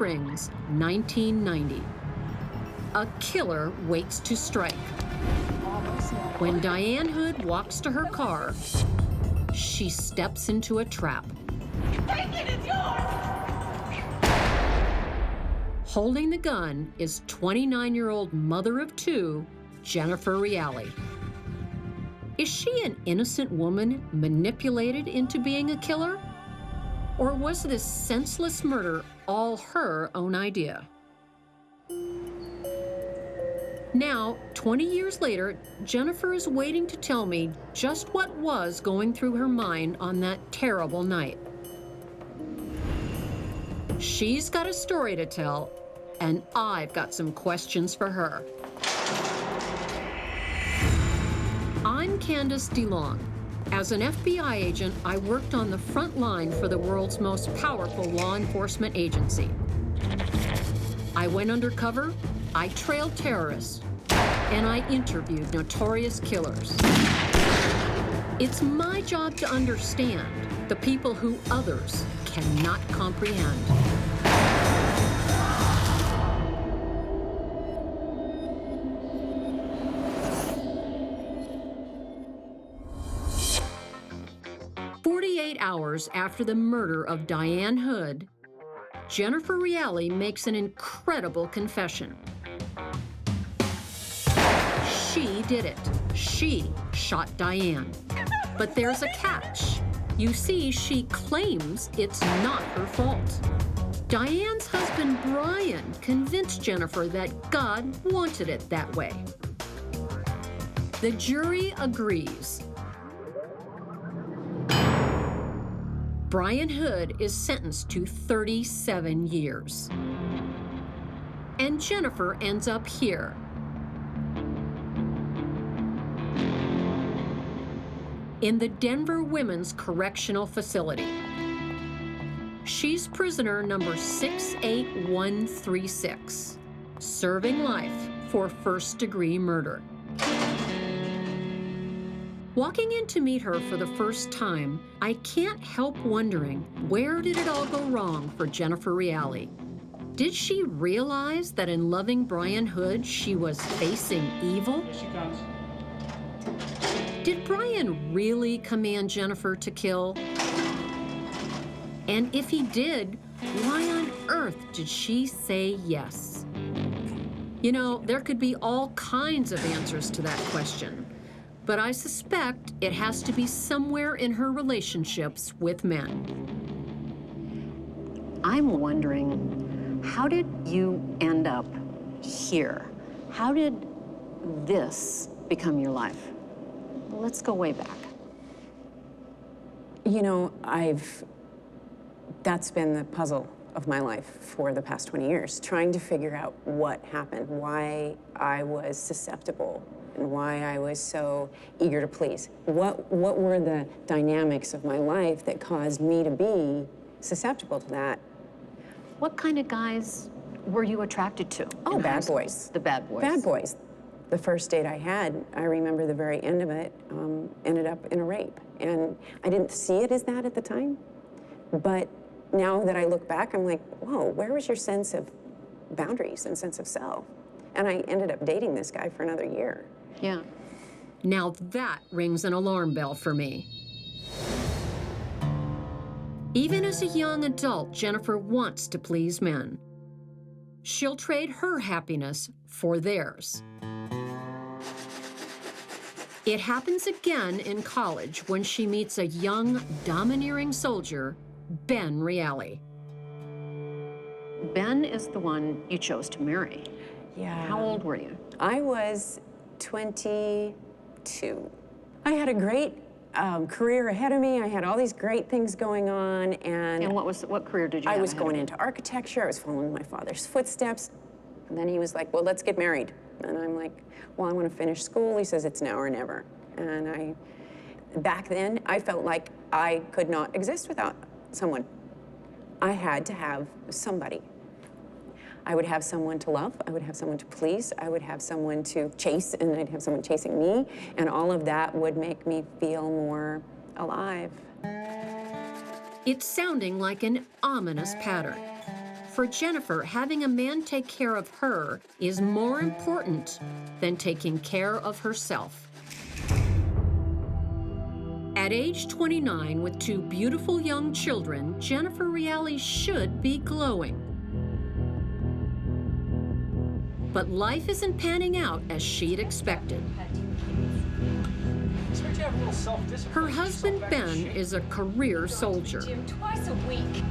Springs, 1990. A killer waits to strike. When Diane Hood walks to her car, she steps into a trap. Take it, it's yours! Holding the gun is 29-year-old mother of two, Jennifer Reali. Is she an innocent woman manipulated into being a killer? Or was this senseless murder all her own idea? Now, 20 years later, Jennifer is waiting to tell me just what was going through her mind on that terrible night. She's got a story to tell, and I've got some questions for her. I'm Candice Delong. As an FBI agent, I worked on the front line for the world's most powerful law enforcement agency. I went undercover, I trailed terrorists, and I interviewed notorious killers. It's my job to understand the people who others cannot comprehend. Hours after the murder of Diane Hood, Jennifer Reali makes an incredible confession. She did it. She shot Diane. But there's a catch. You see, she claims it's not her fault. Diane's husband, Brian, convinced Jennifer that God wanted it that way. The jury agrees. Brian Hood is sentenced to 37 years. And Jennifer ends up here. In the Denver Women's Correctional Facility. She's prisoner number 68136, serving life for first-degree murder. Walking in to meet her for the first time, I can't help wondering, where did it all go wrong for Jennifer Reali? Did she realize that in loving Brian Hood, she was facing evil? Here she comes. Did Brian really command Jennifer to kill? And if he did, why on earth did she say yes? You know, there could be all kinds of answers to that question. But I suspect it has to be somewhere in her relationships with men. I'm wondering, how did you end up here? How did this become your life? Let's go way back. You know, that's been the puzzle of my life for the past 20 years, trying to figure out what happened, why I was susceptible, and why I was so eager to please. What were the dynamics of my life that caused me to be susceptible to that? What kind of guys were you attracted to? Oh, bad boys. The bad boys. Bad boys. The first date I had, I remember the very end of it, ended up in a rape. And I didn't see it as that at the time. But now that I look back, I'm like, whoa, where was your sense of boundaries and sense of self? And I ended up dating this guy for another year. Yeah. Now that rings an alarm bell for me. Even as a young adult, Jennifer wants to please men. She'll trade her happiness for theirs. It happens again in college when she meets a young, domineering soldier, Ben Reali. Ben is the one you chose to marry. Yeah. How old were you? I was 22. I had a great career ahead of me. I had all these great things going on, and what career did you have? I was going into architecture. I was following my father's footsteps. And then he was like, well, let's get married. And I'm like, well, I want to finish school. He says, it's now or never. And back then, I felt like I could not exist without someone. I had to have somebody. I would have someone to love, I would have someone to please, I would have someone to chase, and I'd have someone chasing me, and all of that would make me feel more alive. It's sounding like an ominous pattern. For Jennifer, having a man take care of her is more important than taking care of herself. At age 29, with 2 beautiful young children, Jennifer Reali should be glowing. But life isn't panning out as she'd expected. Her husband, Ben, is a career soldier. Twice a week.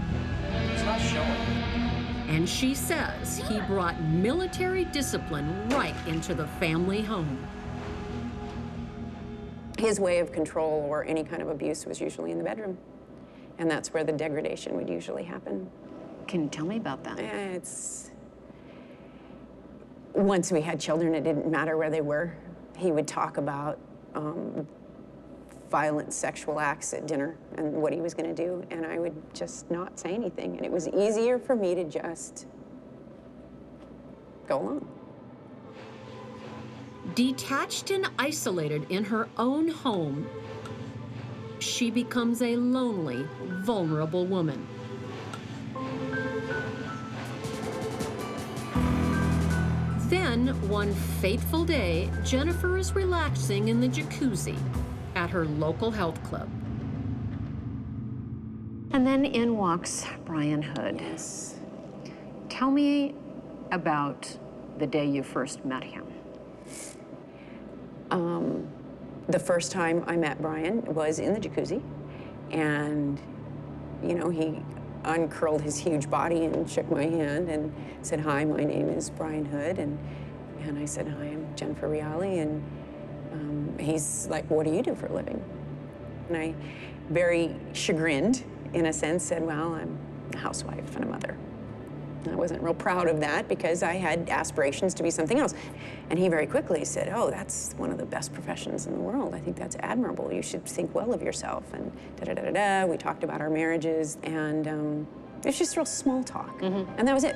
It's not showing. And she says he brought military discipline right into the family home. His way of control or any kind of abuse was usually in the bedroom. And that's where the degradation would usually happen. Can you tell me about that? Once we had children, it didn't matter where they were. He would talk about violent sexual acts at dinner and what he was going to do, and I would just not say anything. And it was easier for me to just go along. Detached and isolated in her own home, she becomes a lonely, vulnerable woman. Then, one fateful day, Jennifer is relaxing in the jacuzzi at her local health club. And then in walks Brian Hood. Yes. Tell me about the day you first met him. The first time I met Brian was in the jacuzzi, and, you know, he uncurled his huge body and shook my hand and said, "Hi, my name is Brian Hood," and I said, "Hi, I'm Jennifer Reali," and he's like, "What do you do for a living?" And I, very chagrined, in a sense, said, "Well, I'm a housewife and a mother." And I wasn't real proud of that because I had aspirations to be something else. And he very quickly said, "Oh, that's one of the best professions in the world. I think that's admirable. You should think well of yourself." And da-da-da-da-da. We talked about our marriages, and it was just real small talk. And that was it.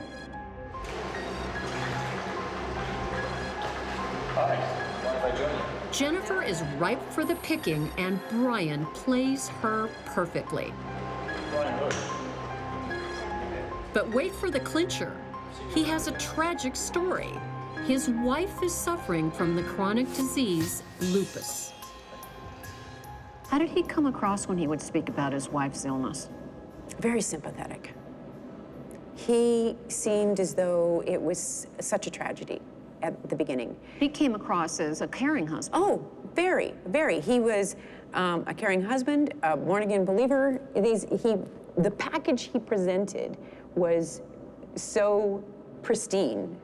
Hi, mind if I join you? Jennifer is ripe for the picking, and Brian plays her perfectly. Brian Hood. But wait for the clincher. He has a tragic story. His wife is suffering from the chronic disease, lupus. How did he come across when he would speak about his wife's illness? Very sympathetic. He seemed as though it was such a tragedy at the beginning. He came across as a caring husband. Oh, very, very. He was a caring husband, a born-again believer. The package he presented was so pristine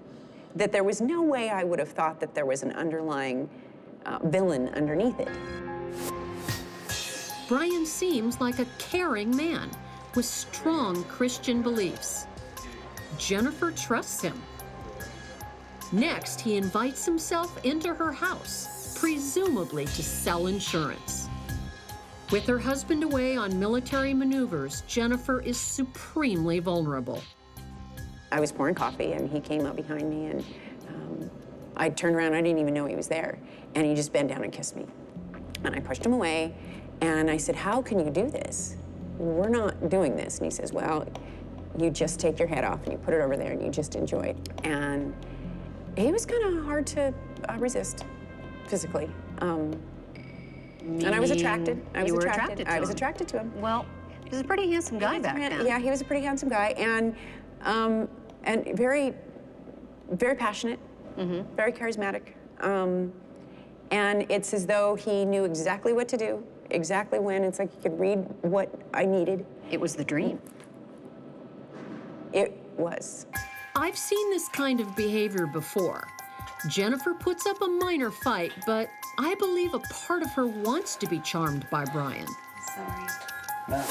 that there was no way I would have thought that there was an underlying villain underneath it. Brian seems like a caring man with strong Christian beliefs. Jennifer trusts him. Next, he invites himself into her house, presumably to sell insurance. With her husband away on military maneuvers, Jennifer is supremely vulnerable. I was pouring coffee, and he came up behind me, and I turned around, I didn't even know he was there, and he just bent down and kissed me. And I pushed him away, and I said, "How can you do this? We're not doing this." And he says, "Well, you just take your head off, and you put it over there, and you just enjoy it." And he was kind of hard to resist physically. And I was attracted. I was attracted to him. Well, he was a pretty handsome guy back then. Yeah, he was a pretty handsome guy, and very, very passionate, very charismatic. And it's as though he knew exactly what to do, exactly when. It's like he could read what I needed. It was the dream. It was. I've seen this kind of behavior before. Jennifer puts up a minor fight, but I believe a part of her wants to be charmed by Brian. Sorry. No,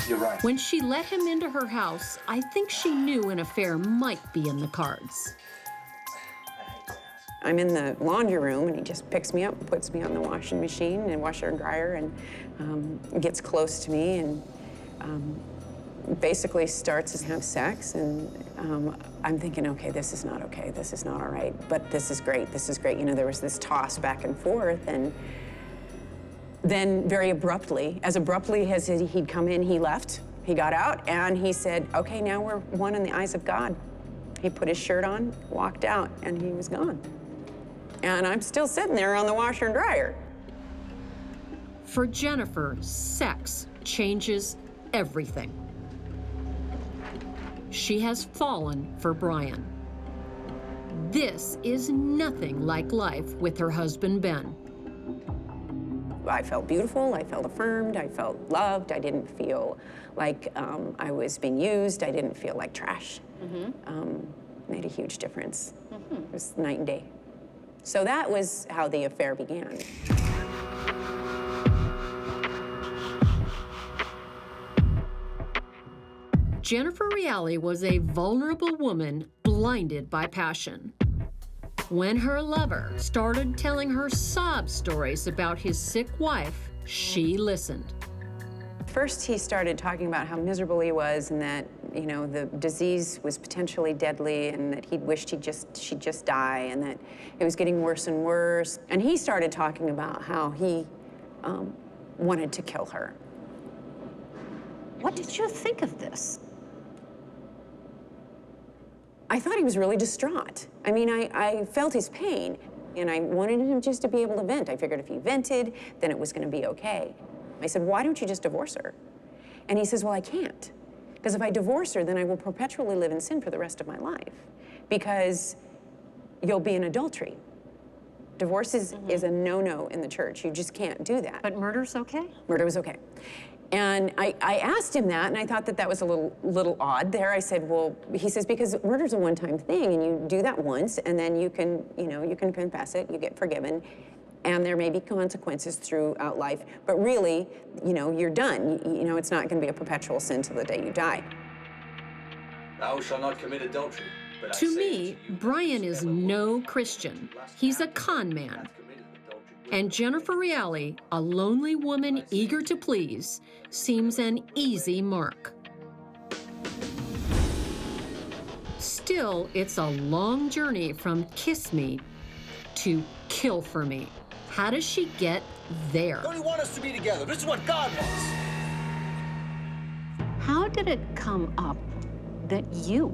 you're right. When she let him into her house, I think she knew an affair might be in the cards. I'm in the laundry room, and he just picks me up, puts me on the washing machine and washer and dryer, and gets close to me, and basically starts to have sex. And I'm thinking, okay, this is not okay. This is not all right. But this is great. This is great. You know, there was this toss back and forth, and then very abruptly, as abruptly as he'd come in, he left, He got out and he said, okay, now we're one in the eyes of God. He put his shirt on, walked out, and he was gone. And I'm still sitting there on the washer and dryer. For Jennifer, sex changes everything. She has fallen for Brian. This is nothing like life with her husband, Ben. I felt beautiful, I felt affirmed, I felt loved, I didn't feel like I was being used, I didn't feel like trash. Made a huge difference. It was night and day. So that was how the affair began. Jennifer Reali was a vulnerable woman blinded by passion. When her lover started telling her sob stories about his sick wife, she listened. First, he started talking about how miserable he was and that, you know, the disease was potentially deadly and that he wished she'd just die and that it was getting worse and worse. And he started talking about how he wanted to kill her. What did you think of this? I thought he was really distraught. I mean, I felt his pain, and I wanted him just to be able to vent. I figured if he vented, then it was going to be okay. I said, why don't you just divorce her? And he says, well, I can't. Because if I divorce her, then I will perpetually live in sin for the rest of my life. Because you'll be in adultery. Divorce is a no-no in the church. You just can't do that. But murder's okay? Murder was okay. And I asked him that, and I thought that that was a little odd there. I said, well, he says, because murder's a one-time thing, and you do that once, and then you can, you can confess it, you get forgiven, and there may be consequences throughout life. But really, you're done. It's not going to be a perpetual sin till the day you die. Thou shalt not commit adultery. But I To say me, unto you, Brian is no Christian. He's a con man. And Jennifer Reali, a lonely woman eager to please, seems an easy mark. Still, it's a long journey from kiss me to kill for me. How does she get there? Don't you want us to be together? This is what God wants. How did it come up that you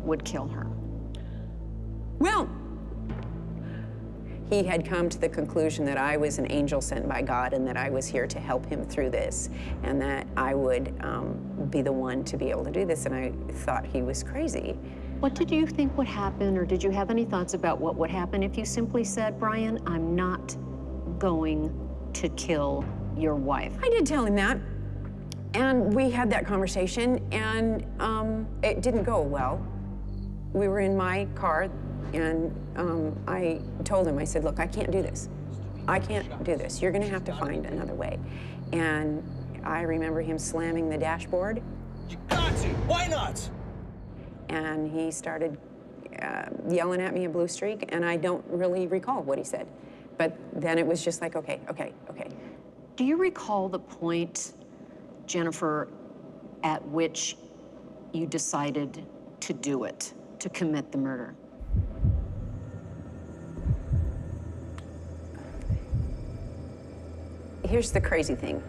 would kill her? Well, he had come to the conclusion that I was an angel sent by God and that I was here to help him through this and that I would be the one to be able to do this, and I thought he was crazy. What did you think would happen, or did you have any thoughts about what would happen if you simply said, Brian, I'm not going to kill your wife? I did tell him that, and we had that conversation, and it didn't go well. We were in my car, and I told him, I said, look, I can't do this. I can't do this. You're gonna have to find another way. And I remember him slamming the dashboard. You got to. Why not? And he started yelling at me a blue streak, and I don't really recall what he said. But then it was just like, okay. Do you recall the point, Jennifer, at which you decided to do it, to commit the murder? Here's the crazy thing.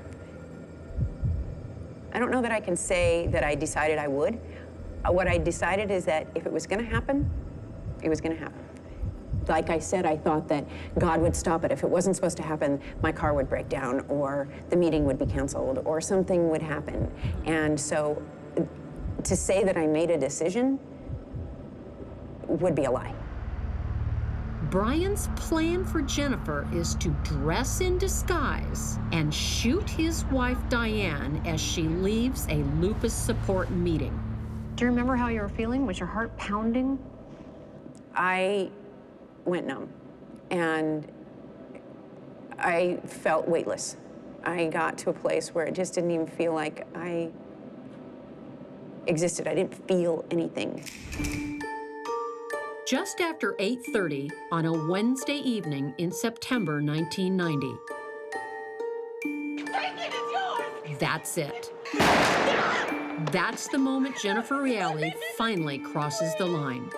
I don't know that I can say that I decided I would. What I decided is that if it was gonna happen, it was gonna happen. Like I said, I thought that God would stop it. If it wasn't supposed to happen, my car would break down, or the meeting would be canceled, or something would happen. And so to say that I made a decision would be a lie. Brian's plan for Jennifer is to dress in disguise and shoot his wife, Diane, as she leaves a lupus support meeting. Do you remember how you were feeling? Was your heart pounding? I went numb, and I felt weightless. I got to a place where it just didn't even feel like I existed. I didn't feel anything. Just after 8:30 on a Wednesday evening in September 1990. Take it, it's yours! That's it. That's the moment Jennifer Reali finally crosses the line.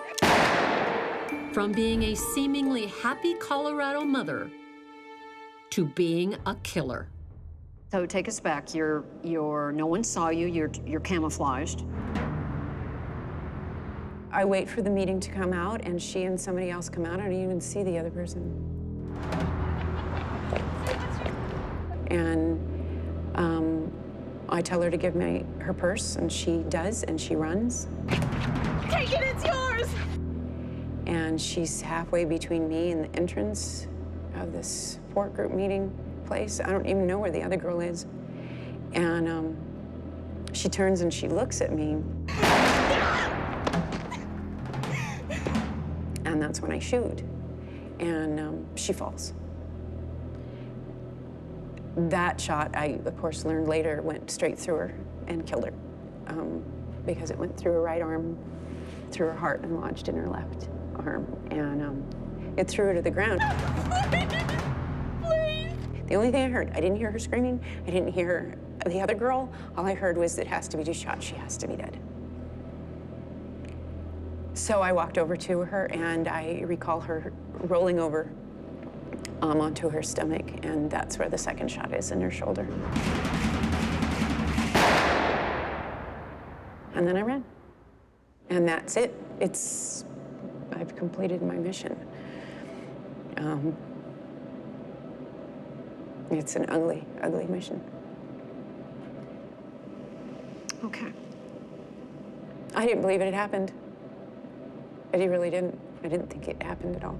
From being a seemingly happy Colorado mother to being a killer. So take us back. No one saw you. You're camouflaged. I wait for the meeting to come out, and she and somebody else come out. I don't even see the other person. And I tell her to give me her purse, and she does, and she runs. Take it, it's yours! And she's halfway between me and the entrance of this support group meeting place. I don't even know where the other girl is. And she turns and she looks at me. And that's when I shoot. And she falls. That shot, I, of course, learned later, went straight through her and killed her. Because it went through her right arm, through her heart, and lodged in her left arm. And it threw her to the ground. Please! The only thing I heard, I didn't hear her screaming. I didn't hear the other girl. All I heard was, it has to be 2 shots. She has to be dead. So I walked over to her, and I recall her rolling over onto her stomach, and that's where the second shot is, in her shoulder. And then I ran. And that's it. I've completed my mission. It's an ugly, ugly mission. Okay. I didn't believe it had happened. I really didn't. I didn't think it happened at all.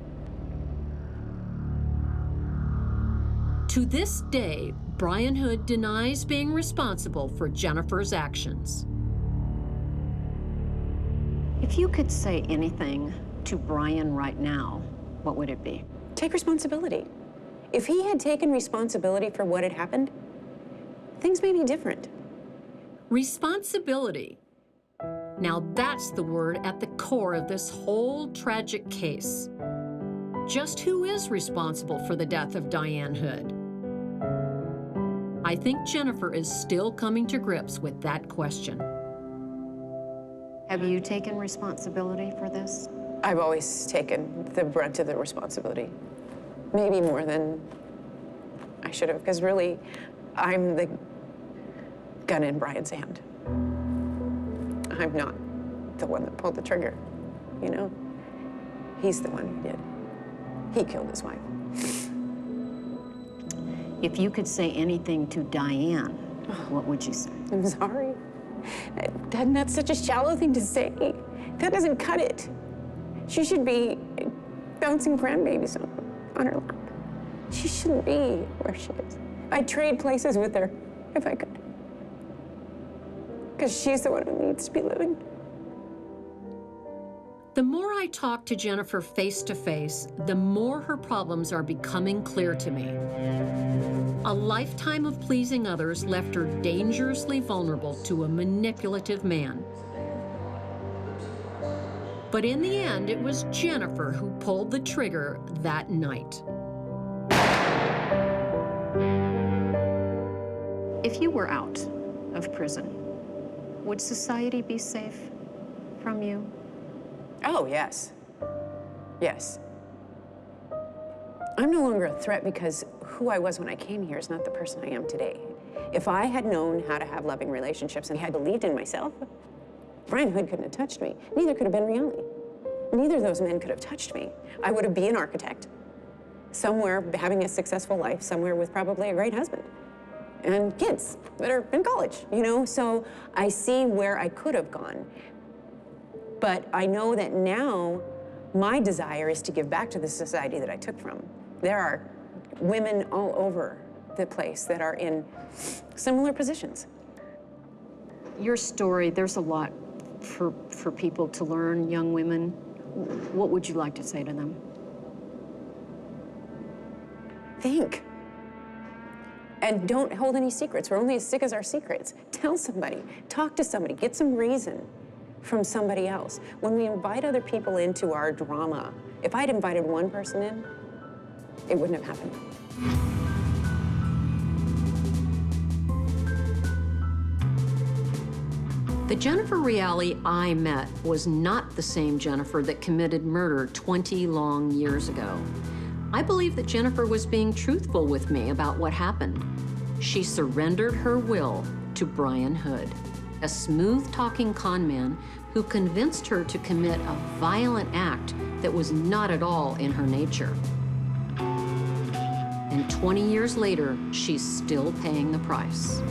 To this day, Brian Hood denies being responsible for Jennifer's actions. If you could say anything to Brian right now, what would it be? Take responsibility. If he had taken responsibility for what had happened, things may be different. Responsibility. Now that's the word at the core of this whole tragic case. Just who is responsible for the death of Diane Hood? I think Jennifer is still coming to grips with that question. Have you taken responsibility for this? I've always taken the brunt of the responsibility. Maybe more than I should have, because really, I'm the gun in Brian's hand. I'm not the one that pulled the trigger, you know? He's the one who did. He killed his wife. If you could say anything to Diane, what would you say? I'm sorry. That's such a shallow thing to say. That doesn't cut it. She should be bouncing grandbabies on her lap. She shouldn't be where she is. I'd trade places with her if I could. Because she's the one who needs to be living. The more I talk to Jennifer face to face, the more her problems are becoming clear to me. A lifetime of pleasing others left her dangerously vulnerable to a manipulative man. But in the end, it was Jennifer who pulled the trigger that night. If you were out of prison, would society be safe from you? Oh, yes. Yes. I'm no longer a threat because who I was when I came here is not the person I am today. If I had known how to have loving relationships and had believed in myself, Brian Hood couldn't have touched me. Neither could have been Reali. Neither of those men could have touched me. I would have been an architect, somewhere having a successful life, somewhere with probably a great husband and kids that are in college, you know? So I see where I could have gone. But I know that now my desire is to give back to the society that I took from. There are women all over the place that are in similar positions. Your story, there's a lot for people to learn, young women. What would you like to say to them? Think. And don't hold any secrets. We're only as sick as our secrets. Tell somebody, talk to somebody, get some reason from somebody else. When we invite other people into our drama, if I'd invited one person in, it wouldn't have happened. The Jennifer Reali I met was not the same Jennifer that committed murder 20 long years ago. I believe that Jennifer was being truthful with me about what happened. she surrendered her will to Brian Hood, a smooth-talking con man who convinced her to commit a violent act that was not at all in her nature. And 20 years later, she's still paying the price.